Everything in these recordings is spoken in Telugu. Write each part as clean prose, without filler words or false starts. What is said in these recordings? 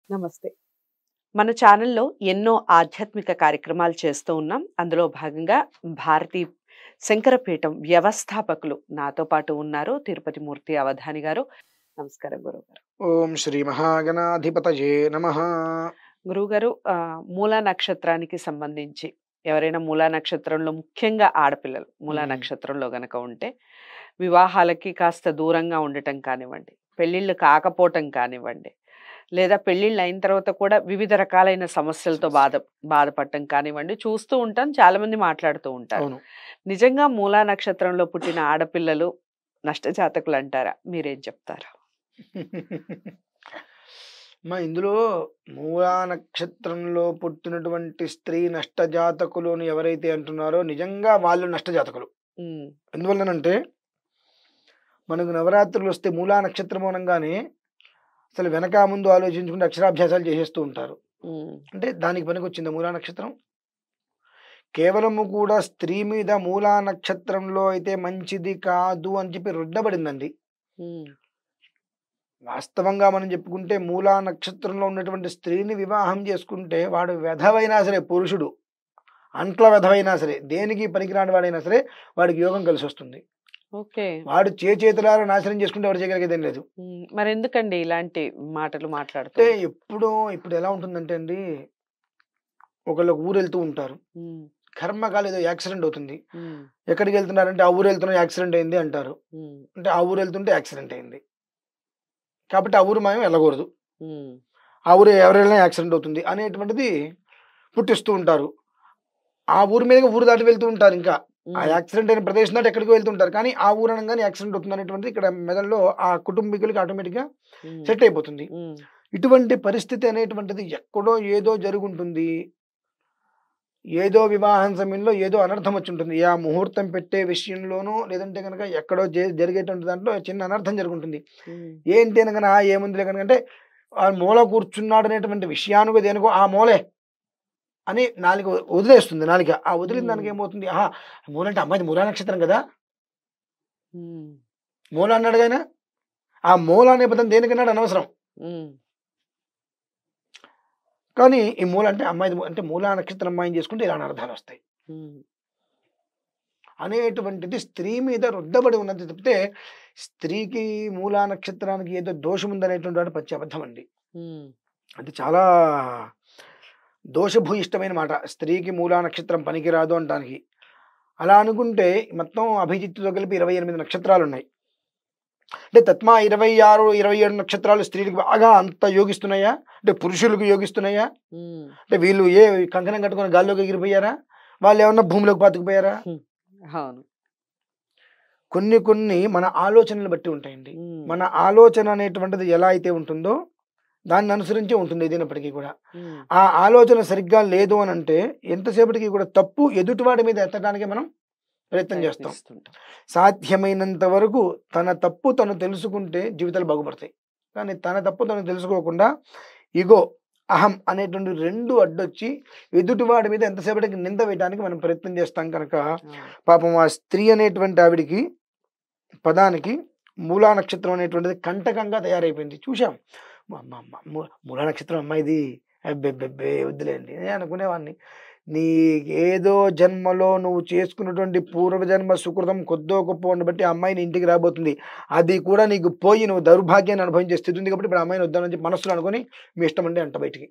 నమస్తే. మన ఛానల్‌లో ఎన్నో ఆధ్యాత్మిక కార్యక్రమాలు చేస్తూ ఉన్నాం. అందులో భాగంగా భారతీ శంకరపీఠం వ్యవస్థాపకులు నాతో పాటు ఉన్నారు. తిరుపతి మూర్తి అవధాని గారు. నమస్కారం గురువుగారు. ఓం శ్రీ మహాగణాధిపతయే నమః. గురువుగారు మూలా నక్షత్రానికి సంబంధించి ఎవరైనా మూలా నక్షత్రంలో ముఖ్యంగా ఆడపిల్లలు మూలా హ్మ్. నక్షత్రంలో గనక ఉంటే వివాహాలకి కాస్త దూరంగా ఉండటం కానివ్వండి, పెళ్ళిళ్ళు కాకపోవటం కానివ్వండి, లేదా పెళ్ళిళ్ళు అయిన తర్వాత కూడా వివిధ రకాలైన సమస్యలతో బాధపడటం కానివ్వండి చూస్తూ ఉంటాం. చాలామంది మాట్లాడుతూ ఉంటారు. అవును. నిజంగా మూలా నక్షత్రంలో పుట్టిన ఆడపిల్లలు నష్టజాతకులు అంటారా? మీరేం చెప్తారు? ఇందులో మూలా నక్షత్రంలో పుట్టినటువంటి స్త్రీ నష్టజాతకులు అని ఎవరైతే అంటున్నారో నిజంగా వాళ్ళు నష్టజాతకులు. హ్మ్. ఎందువల్లనంటే మనకు నవరాత్రులు వస్తే మూలా నక్షత్రం అనంగానే అసలు వెనక ముందు ఆలోచించుకుంటే అక్షరాభ్యాసాలు చేసేస్తూ ఉంటారు. హ్మ్. అంటే దానికి పనికొచ్చిందా మూలా నక్షత్రం? కేవలము కూడా స్త్రీ మీద మూలా నక్షత్రంలో అయితే మంచిది కాదు అని చెప్పి రుద్దబడిందండి. హ్మ్. వాస్తవంగా మనం చెప్పుకుంటే మూలా నక్షత్రంలో ఉన్నటువంటి స్త్రీని వివాహం చేసుకుంటే వాడు వెధవైనా సరే పురుషుడు, అంట్ల వెధవైనా సరే, దేనికి పనికిరాని వాడైనా సరే వాడికి యోగం కలిసొస్తుంది. ఓకే. వాడు చేతులారా నాశనం చేసుకుంటే వాడు చేయగలిగేదేం లేదు. మరెందుకండి ఇలాంటి మాటలు మాట్లాడుతూ అంటే ఉంటారు? ఇప్పుడు ఎలా ఉంటుందంటే అండి, ఒకళ్ళు ఒక ఊరెళ్తూ ఉంటారు. హ్మ్. కర్మకాలి ఏదో యాక్సిడెంట్ అవుతుంది. హ్మ్. ఎక్కడికి వెళ్తున్నారంటే ఆ ఊరు వెళ్తున్నా యాక్సిడెంట్ అయింది అంటారు. హ్మ్. అంటే ఆ ఊరు వెళ్తుంటే యాక్సిడెంట్ అయింది. కాబట్టి ఆ ఊరు మనం వెళ్ళకూడదు. హ్మ్. ఆ ఊరు ఎవరెళ్ళినా యాక్సిడెంట్ అవుతుంది అనేటువంటిది పుట్టిస్తూ ఉంటారు. ఆ ఊరు మీదుగా ఊరు దాటి వెళ్తూ ఉంటారు ఇంకా. ఆ హ్మ్. యాక్సిడెంట్ అయిన ప్రదేశం దాటి ఎక్కడికో వెళ్తుంటారు. కానీ ఆ ఊరు అనంగానే యాక్సిడెంట్ అవుతుందనేటువంటిది ఇక్కడ మెదడులో ఆ కుటుంబీకులకి ఆటోమేటిక్‌గా హ్మ్. సెట్ అయిపోతుంది. హ్మ్. ఇటువంటి పరిస్థితి అనేటువంటిది ఎక్కడో ఏదో జరుగుంటుంది. ఏదో వివాహం సమయంలో ఏదో అనర్థం వచ్చుంటుంది. ఆ ముహూర్తం పెట్టే విషయంలోనో లేదంటే గనక ఎక్కడో జరిగేటువంటి దాంట్లో చిన్న అనర్థం జరుగుంటుంది. హ్మ్. ఏంటి అనగానే ఏముందిలే గనుక అంటే మూల కూర్చున్నాడనేటువంటి విషయానికో దేనికో ఆ మూలే అని నాలుక వదిలేస్తుంది నాలిక. ఆ వదిలిన హ్మ్. దానికేమవుతుంది, ఆహా! మూలంటే అమ్మాయిది మూలా నక్షత్రం గదా! హ్మ్. మూల అన్నాడుగా ఆయన. ఆ మూల అనే పదం దేనికన్నాడు అనవసరం. హ్మ్. కానీ ఈ మూల అంటే అమ్మాయిది అంటే మూలా నక్షత్రం అమ్మాయిని చేసుకుంటే ఇలా అనర్థాలొస్తాయి. హ్మ్. అనేటువంటిది స్త్రీ మీద రుద్దబడి ఉన్నది తప్పితే, స్త్రీకి మూలా నక్షత్రానికి ఏదో దోషం ఉందనేటువంటి వాడు పచ్చి అబద్ధమండి. హ్మ్. అది చాలా దోషభూయిష్టమైన మాట. స్త్రీకి మూలా నక్షత్రం పనికిరాదు అనటానికి. అలా అనుకుంటే మొత్తం అభిజిత్తుతో కలిపి 28 నక్షత్రాలున్నాయి. అంటే తత్మా 26, 27 నక్షత్రాలు స్త్రీలకు బాగా అంత యోగిస్తున్నాయా? అంటే పురుషులకు యోగిస్తున్నాయా? హ్మ్. అంటే వీళ్ళు కంకణం కట్టుకొని గాల్లోకి ఎగిరిపోయారా? వాళ్ళేమన్నా భూమిలోకి పాతుకుపోయారా? హ్మ్. అవును. కొన్ని మన ఆలోచనలు బట్టి ఉంటాయండి. హ్మ్. మన ఆలోచన అనేటువంటిది ఎలా అయితే ఉంటుందో, దాన్ని అనుసరించే ఉంటుంది ఏదైనప్పటికీ కూడా. హ్మ్. ఆ ఆలోచన సరిగ్గా లేదు అనంటే, ఎంతసేపటికి కూడా తప్పు ఎదుటివాడి మీద ఎత్తడానికే మనం ప్రయత్నం చేస్తాం. ప్రయత్నిస్తుంటాం. సాధ్యమైనంత వరకు తన తప్పు తను తెలుసుకుంటే జీవితాలు బాగుపడతాయి. కానీ తన తప్పు తను తెలుసుకోకుండా ఇగో, అహం అనేటువంటి 2 అడ్డొచ్చి ఎదుటివాడి మీద ఎంతసేపటికి నింద వేయడానికి మనం ప్రయత్నం చేస్తాం కనుక, అవును. పాపం ఆ స్త్రీ అనేటువంటి ఆవిడకి పదానికి మూలా నక్షత్రం అనేటువంటిది కంటకంగా తయారైపోయింది. చూసాం. మ మ మ ము మూలా నక్షత్రం అమ్మాయిది అబ్బెబ్బెబ్బే! వద్దులేండి నేను అనుకునేవాడిని. నీకేదో జన్మలో నువ్వు చేసుకున్నటువంటి పూర్వజన్మ సుకృతం కొద్దో గొప్పో బట్టి ఆ అమ్మాయి నీ ఇంటికి రాబోతుంది. అది కూడా నీకు పోయి నువ్వు దౌర్భాగ్యాన్ని అనుభవించే స్థితి ఉంది కాబట్టి ఇప్పుడు ఆ అమ్మాయిని వద్దామని చెప్పి మనసులో అనుకోని మీ ఇష్టమండి అంట బయటికి.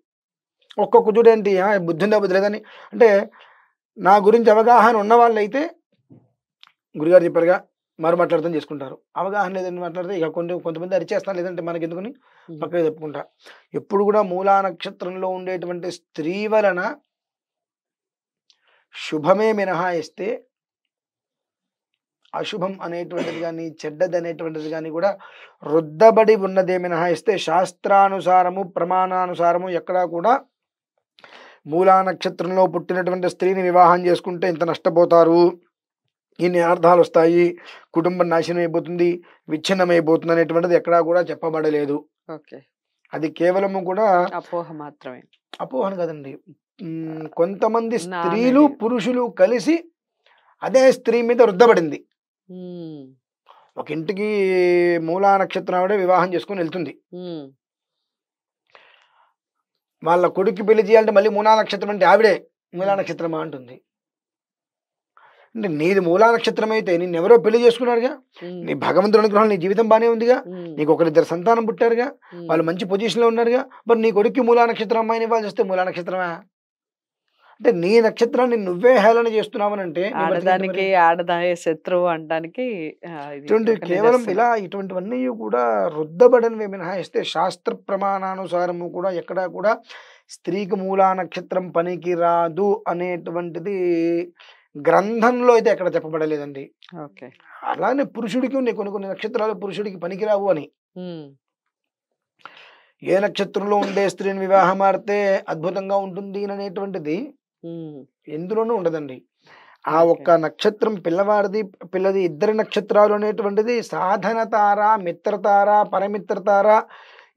ఒక్క కుజుడేంటి బుద్ధుందా బుద్ధి లేదని అంటే నా గురించి అవగాహన ఉన్నవాళ్ళైతే గురుగారు చెప్పారుగా మాట్లాడతాం చేసుకుంటారు. అవగాహన లేదని మాట్లాడితే ఇక కొంతమంది అరిచేస్తారు. లేదంటే మనకెందుకని హుహు. పక్కకి చెప్పుకుంటా. ఎప్పుడు కూడా మూలా నక్షత్రంలో ఉండేటువంటి స్త్రీ వలన శుభమే మినహాయిస్తే అశుభం అనేటువంటిది గాని, చెడ్డదనేటువంటిది గాని కూడా రుద్దబడి ఉన్నదే మినహాయిస్తే శాస్త్రానుసారము, ప్రమాణానుసారము ఎక్కడా కూడా మూలా నక్షత్రంలో పుట్టినటువంటి స్త్రీని వివాహం చేసుకుంటే ఇంత నష్టపోతారు. ఇన్ని అనర్థాలొస్తాయి. కుటుంబం నాశనం అయిపోతుంది. విచ్ఛిన్నమైపోతుంది అనేటువంటిది ఎక్కడా కూడా చెప్పబడలేదు. ఓకే. అది కేవలము కూడా అపోహ మాత్రమే. అపోహన కాదండి. కొంతమంది స్త్రీలు, నానుడి. పురుషులు కలిసి అదే స్త్రీ మీద రుద్దబడింది. హ్మ్. ఒక ఇంటికి మూలా నక్షత్రం ఆవిడ వివాహం చేసుకొని ఎళ్తుంది. హ్మ్. వాళ్ళ కొడుక్కి పెళ్లి చేయాలంటే మళ్ళీ మూలా నక్షత్రం అంటే ఆవిడే మూలా నక్షత్రమా అంటుంది. అంటే నీది మూలా నక్షత్రం అయితే నిన్నెవరో పెళ్లి చేసుకున్నారుగా, నీ భగవంతుడి అనుగ్రహం నీ జీవితం బాగానే ఉందిగా, నీకు ఒకరిద్దరు సంతానం పుట్టారుగా, వాళ్ళు మంచి పొజిషన్లో ఉన్నారుగా, మరి నీ కొడుక్కి మూలా నక్షత్రం అమ్మాయిని ఇవ్వాల్సి వస్తే మూలా నక్షత్రమా? అంటే నీ నక్షత్రాన్ని నువ్వే హేళన చేస్తున్నావు అంటే ఆడదానికి ఆడదాయ శత్రువు అనడానికి ఇటువంటి కేవలం ఇలా ఇటువంటివన్నీ కూడా రుద్దబడనివి మినహాయిస్తే శాస్త్ర ప్రమాణానుసారము కూడా ఎక్కడా కూడా స్త్రీకి మూలా నక్షత్రం పనికి రాదు అనేటువంటిది గ్రంథంలో అయితే ఎక్కడ చెప్పబడలేదండి. ఓకే. అలానే పురుషుడికి ఉన్నాయి కొన్ని కొన్ని నక్షత్రాలు పురుషుడికి పనికిరావు అని. ఏ నక్షత్రంలో ఉండే స్త్రీని వివాహం ఆడితే అద్భుతంగా ఉంటుంది అనేటువంటిది ఎందులోనూ ఉండదండి. ఆ ఒక్క నక్షత్రం పిల్లవాడిది పిల్లది ఇద్దరి నక్షత్రాలు అనేటువంటిది సాధన తార, మిత్రతార, పరమిత్రతార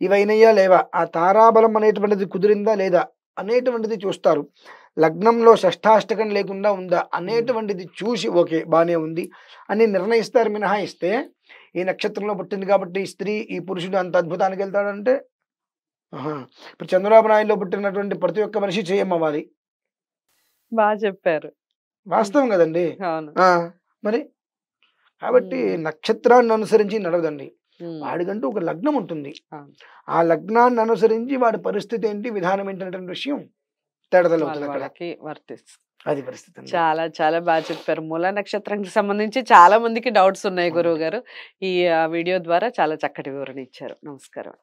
ఇవైనయా లేవా, ఆ తారాబలం అనేటువంటిది కుదిరిందా లేదా అనేటువంటిది చూస్తారు. లగ్నంలో షష్ఠాష్టకం లేకుండా ఉందా అనేటువంటిది చూసి ఓకే బాగానే ఉంది అని నిర్ణయిస్తారు మినహాయిస్తే ఈ నక్షత్రంలో పుట్టింది కాబట్టి ఈ స్త్రీ ఈ పురుషుడు అంత అద్భుతానికి వెళ్తాడంటే ఇప్పుడు చంద్రబాబు నాయుడులో పుట్టినటువంటి ప్రతి ఒక్క మనిషి చేయమ్మవాలి. బాగా చెప్పారు. వాస్తవం కదండి. మరి కాబట్టి నక్షత్రాన్ని అనుసరించి నడవదండి. వాడికంటూ ఒక లగ్నం ఉంటుంది. ఆ లగ్నాన్ని అనుసరించి వాడి పరిస్థితి ఏంటి, విధానం ఏంటంటే విషయం తేడదలవుతుంది అక్కడ. అది పరిస్థితి. చాలా చాలా బాగా చెప్పారు. మూలా నక్షత్రానికి సంబంధించి చాలా మందికి డౌట్స్ ఉన్నాయి గురువు గారు. ఈ వీడియో ద్వారా చాలా చక్కటి వివరణ ఇచ్చారు. నమస్కారం.